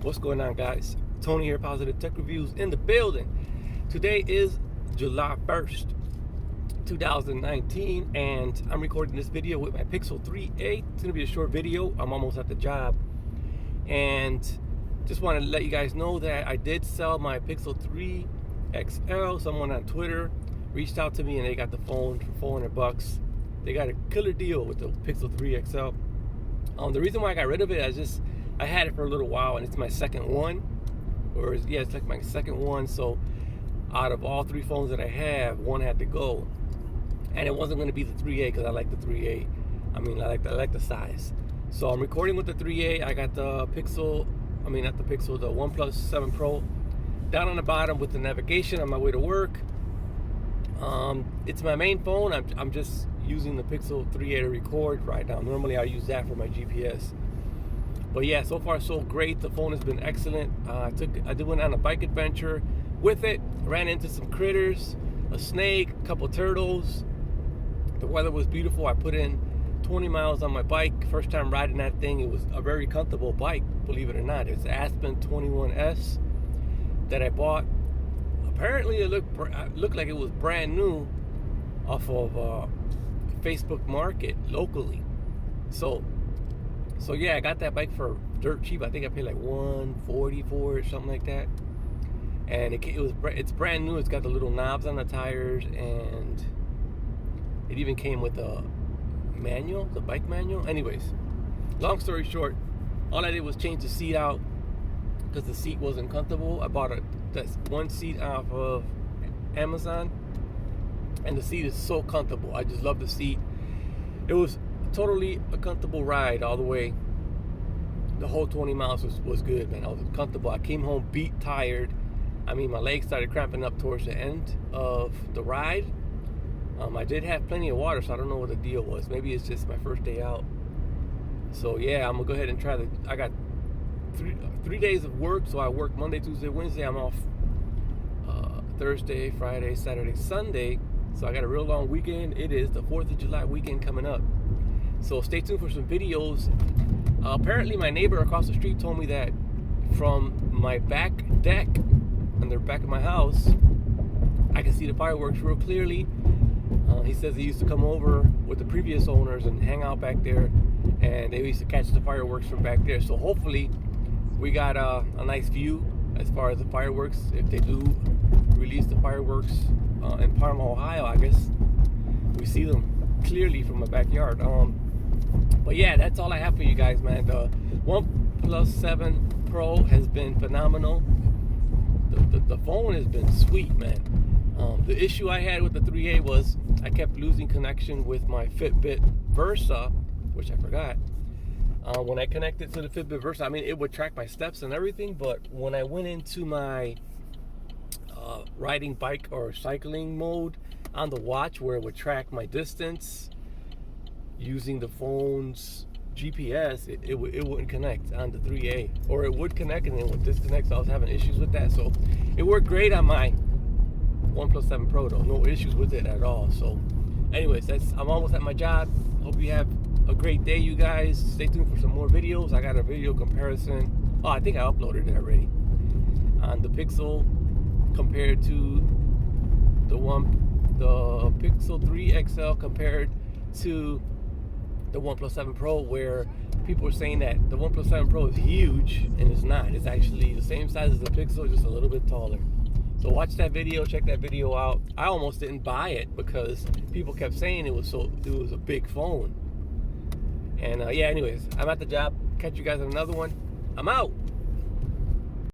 What's going on, guys? Tony here, Positive Tech Reviews in the building. Today is July 1st, 2019, and I'm recording this video with my Pixel 3a. It's gonna be a short video. I'm almost at the job, and just want to let you guys know that I did sell my Pixel 3 XL. Someone on Twitter reached out to me and they got the phone for $400. They got a killer deal with the Pixel 3 XL. The reason why I got rid of it, I had it for a little while, and it's my second one, it's like my second one. So out of all three phones that I have, one had to go, and it wasn't going to be the 3A because I like the 3A. I like the size. So I'm recording with the 3A. I got the the OnePlus 7 Pro down on the bottom with the navigation on my way to work. It's my main phone. I'm just using the Pixel 3a to record right now. Normally I use that for my GPS. But yeah, so far so great. The phone has been excellent. I went on a bike adventure with it. Ran into some critters, a snake, a couple turtles. The weather was beautiful. I put in 20 miles on my bike. First time riding that thing. It was a very comfortable bike, believe it or not. It's Aspen 21S that I bought. Apparently it looked like it was brand new off of Facebook Market locally. So yeah, I got that bike for dirt cheap. I think I paid like $140 for it, something like that. And it's brand new. It's got the little knobs on the tires, and it even came with a manual, the bike manual. Anyways, long story short, all I did was change the seat out because the seat wasn't comfortable. I bought that's one seat off of Amazon, and the seat is so comfortable. I just love the seat. It was totally a comfortable ride all the way. The whole 20 miles was good, man. I was comfortable. I came home beat, tired. My legs started cramping up towards the end of the ride. I did have plenty of water, so I don't know what the deal was. Maybe it's just my first day out. So yeah, I'm gonna go ahead and try I got three days of work. So I work Monday, Tuesday, Wednesday. I'm off Thursday, Friday, Saturday, Sunday. So I got a real long weekend. It is the 4th of July weekend coming up. So stay tuned for some videos. Apparently my neighbor across the street told me that from my back deck on the back of my house, I can see the fireworks real clearly. He says he used to come over with the previous owners and hang out back there, and they used to catch the fireworks from back there. So hopefully we got a nice view as far as the fireworks. If they do release the fireworks in Parma, Ohio, I guess we see them clearly from my backyard. But yeah, that's all I have for you guys, man. The OnePlus 7 Pro has been phenomenal. The phone has been sweet, man. The issue I had with the 3A was I kept losing connection with my Fitbit Versa, which I forgot. When I connected to the Fitbit Versa, it would track my steps and everything, but when I went into my riding bike or cycling mode on the watch, where it would track my distance using the phone's GPS, it wouldn't connect on the 3A, or it would connect and then it would disconnect. So I was having issues with that. So it worked great on my OnePlus 7 Pro though, no issues with it at all. So anyways, I'm almost at my job. Hope you have a great day, you guys. Stay tuned for some more videos. I got a video comparison. I think I uploaded it already on the Pixel compared to the Pixel 3 XL compared to the OnePlus 7 Pro, where people are saying that the OnePlus 7 Pro is huge, and it's not. It's actually the same size as the Pixel, just a little bit taller. So watch that video, check that video out. I almost didn't buy it because people kept saying it was a big phone. And yeah, anyways, I'm at the job. Catch you guys on another one. I'm out.